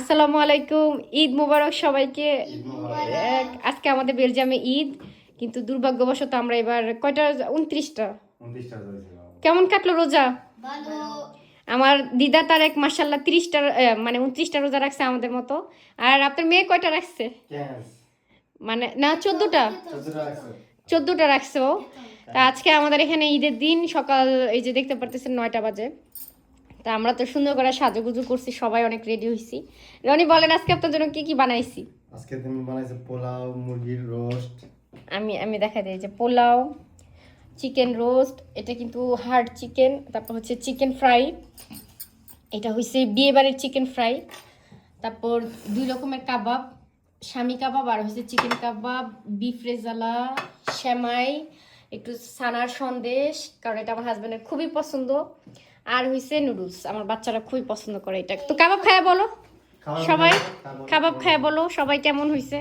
আসসালামু আলাইকুম, ঈদ মোবারক সবাইকে। আজকে আমাদের বেলজিয়ামে ঈদ, কিন্তু দুর্ভাগ্যবশত আমরা এবার কয়টা 29টা কেমন কাটলো রোজা? আমার দিদা তার এক মাশাল্লাহ 30টা মানে 29টা রোজা রাখছে আমাদের মতো। আর আপনার মেয়ে কয়টা রাখছে? মানে না 14টা রাখছে ও। তা আজকে আমাদের এখানে ঈদের দিন, সকাল এই যে দেখতে পারতেছেন 9টা বাজে। তা আমরা তো সুন্দর করে সাজুগুজু করছি, সবাই অনেক রেডি হয়েছি। রনি বলেন আজকে আপনার জন্য কি কি বানাইছি? আজকে তুমি বানাইছো পোলাও, মুরগির রোস্ট। আমি আমি দেখাই দিই যে পোলাও, চিকেন রোস্ট, এটা কিন্তু হার্ড চিকেন। তারপর হচ্ছে চিকেন ফ্রাই, এটা হচ্ছে বিয়ে বাড়ির চিকেন ফ্রাই। তারপর 2 রকমের কাবাব, শামি কাবাব আর হচ্ছে চিকেন কাবাব, বিফ রেজালা, সেমাই, একটু সানার সন্দেশ, কারণ এটা আমার হাজবেন্ডের খুবই পছন্দ। আর হইছে নুডলস, আমার বাচ্চারা খুবই পছন্দ করে এটা। তো কাবাব খায়া বলো সবাই, কাবাব খায়া বলো সবাই কেমন হইছে।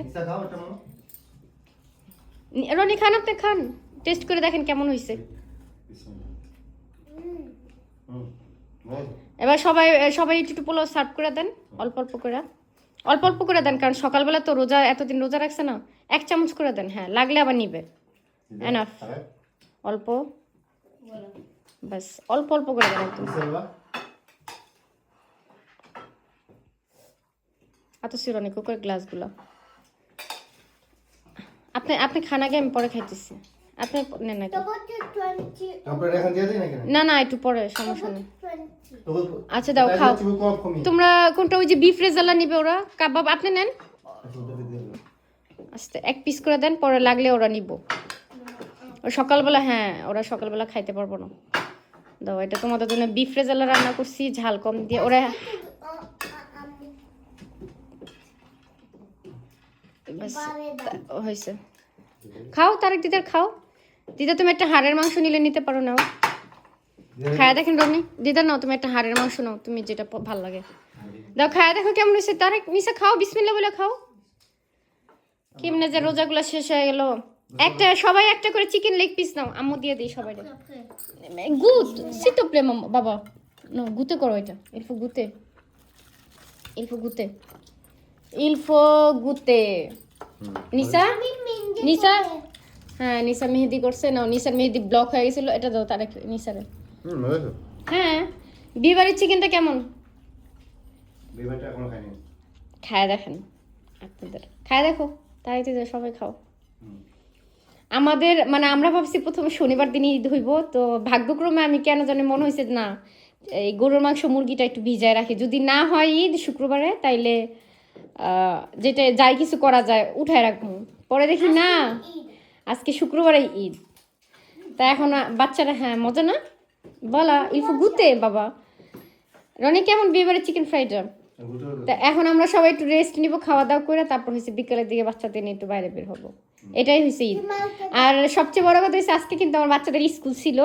রনি খান, আপনি খান, টেস্ট করে দেখেন কেমন হইছে। এবার সবাই সবাই একটু একটু পোলাও সার্ভ করে দেন, অল্প অল্প করে, অল্প অল্প করে দেন, কারণ সকালবেলা তো রোজা, এতদিন রোজা রাখছে না। 1 চামচ করে দেন, হ্যাঁ লাগলে আবার নিবে। এনাফ, অল্প, বাস অল্প অল্প করে দেন একদম। এত সিরনি কুকার গ্লাসগুলো আপনি আপনি খান আগে, আমি পরে খাইতেছি। আপনি নেন না, না না একটু পরে, সমস্যা নেই। আচ্ছা দাও, খাও তোমরা। কোনটা? ওই যে বিফ রেজালা নিবে ওরা, কাবাব আপনি নেন। আস্তে 1 পিস করে দেন, পরে লাগলে ওরা নিব। সকালবেলা, হ্যাঁ ওরা সকালবেলা খাইতে পারবো না। দাও, এটা তোমাদের জন্য বিফ রেজালা রান্না করছি, ঝাল কম দিয়ে। ওরা হয়েছে, খাও তারেক দিদার, খাও। দিদা তুমি একটা হাড়ের মাংস নিলে নিতে পারো, নাও খায়া দেখেন। রনি দিদা নাও, তুমি একটা হাড়ের মাংস নাও, তুমি যেটা ভালো লাগে দাও, খায়া দেখো কেমন হয়েছে। তারেক নিশা খাও, বিসমিল্লাহ বলে খাও। কেমনে যে রোজাগুলা শেষ হয়ে গেল। একটা সবাই একটা করে চিকেন লেগ পিস নাও, আম্মু দিয়ে দিই সবাই। গুত সিতো প্লে বাবা, নো গুতে করো এটা। ইলফো গুতে, ইলফো গুতে, ইলফো গুতে। নিশা, নিশা, হ্যাঁ নিশা মেহেদি করছে। নাও, নিশার মেহেদি ব্লক হয়ে গেছিল, এটা দাও তার নিশারে। হ্যাঁ, বিয়ে বাড়ির চিকেনটা কেমন? খায় দেখেন, আপনাদের খায় দেখো, তাই তো সবাই খাও। আমাদের মানে আমরা ভাবছি প্রথমে শনিবার দিনই ঈদ হইব, তো ভাগ্যক্রমে আমি কেন জানি মনে হয়েছে না, এই গরুর মাংস মুরগিটা একটু ভিজায় রাখি, যদি না হয় ঈদ শুক্রবারে তাইলে যেটা যাই কিছু করা যায় উঠায় রাখবো। পরে দেখি না, আজকে শুক্রবারে ঈদ। তা এখন বাচ্চারা, হ্যাঁ মজা না বলা, ইলফু গুতে বাবা। রনি কেমন বিয়েবারের চিকেন ফ্রাইডটা? তা এখন আমরা সবাই একটু রেস্ট নিব, খাওয়া দাওয়া করে, তারপর হচ্ছে বিকেলের দিকে বাচ্চাদের নিয়ে একটু বাইরে বের হবো। এটাই হয়েছে ঈদ। আর সবচেয়ে বড় কথা হচ্ছে আজকে কিন্তু আমার বাচ্চাদের স্কুল ছিল,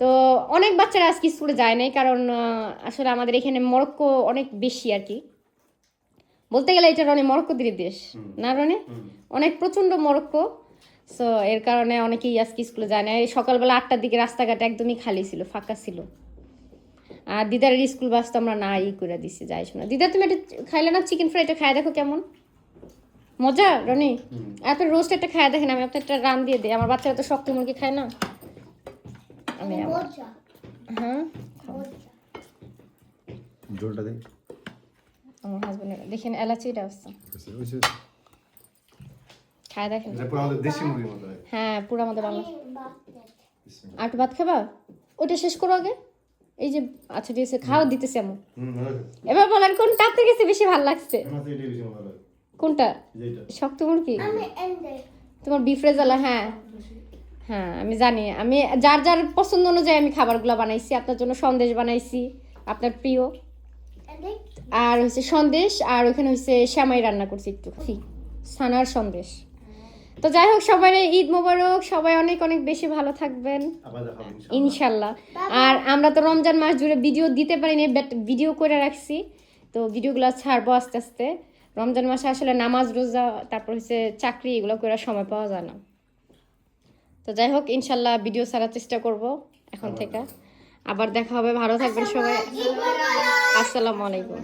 তো অনেক বাচ্চারা আজকে স্কুলে যায় নাই, কারণ আসলে আমাদের এখানে মরক্কো অনেক বেশি আর কি, বলতে গেলে এটা রনি মরক্কোদের দেশ না রনি, অনেক প্রচণ্ড মরক্কো। সো এর কারণে অনেকেই আজকে স্কুলে যায় না। সকালবেলা 8টার দিকে রাস্তাঘাট একদমই খালি ছিল, ফাঁকা ছিল। আর দিদার স্কুল বাস তো আমরা না করে দিছি, যাই শোনা। দিদা তুমি এটা খাইলে না চিকেন ফ্রাইটা, খাই দেখো কেমন মজা। রনি আপনার রোস্ট একটা খাই দেখেন, আমি আপনার একটা রান দিয়ে দিই। আমার বাচ্চারা তো শক্ত মুরগি খায় না। আমি হ্যাঁ ঝোলটা দেই, আমার হাজবেন্ড দেখেন এলাচিটা আসছে, খায় দেখেন। এটা পুরো আমাদের দেশি মুরগির মতো। হ্যাঁ পুরো আমাদের বাংলা। আর একটু ভাত খাবা? ওটা শেষ করো আগে। এই যে আচ্ছা ঠিক আছে, খাওয়া দিতেছি আমি। এবার বলেন কোনটা আপনার কাছে বেশি ভালো লাগছে? কোনটা? শক্ত মুরগি, তোমার বিফ রেজালা? হ্যাঁ হ্যাঁ আমি জানি, আমি যার যার পছন্দ অনুযায়ী আমি খাবারগুলো বানাইছি। আপনার জন্য সন্দেশ বানাইছি, আপনার প্রিয়, আর হচ্ছে সন্দেশ, আর ওখানে হচ্ছে শ্যামাই রান্না করছি একটু সানার সন্দেশ। তো যাই হোক, সবাই ঈদ মোবারক, সবাই অনেক অনেক বেশি ভালো থাকবেন ইনশাল্লাহ। আর আমরা তো রমজান মাস জুড়ে ভিডিও দিতে পারিনি, বাট ভিডিও করে রাখছি, তো ভিডিওগুলো ছাড়বো আস্তে আস্তে। রমজান মাসে আসলে নামাজ রোজা, তারপর হচ্ছে চাকরি, এগুলো করে সময় পাওয়া যায় না। তো যাই হোক ইনশাল্লাহ ভিডিও ছাড়ার চেষ্টা করব এখন থেকে। আবার দেখা হবে, ভালো থাকবেন সবাই। আসসালামু আলাইকুম।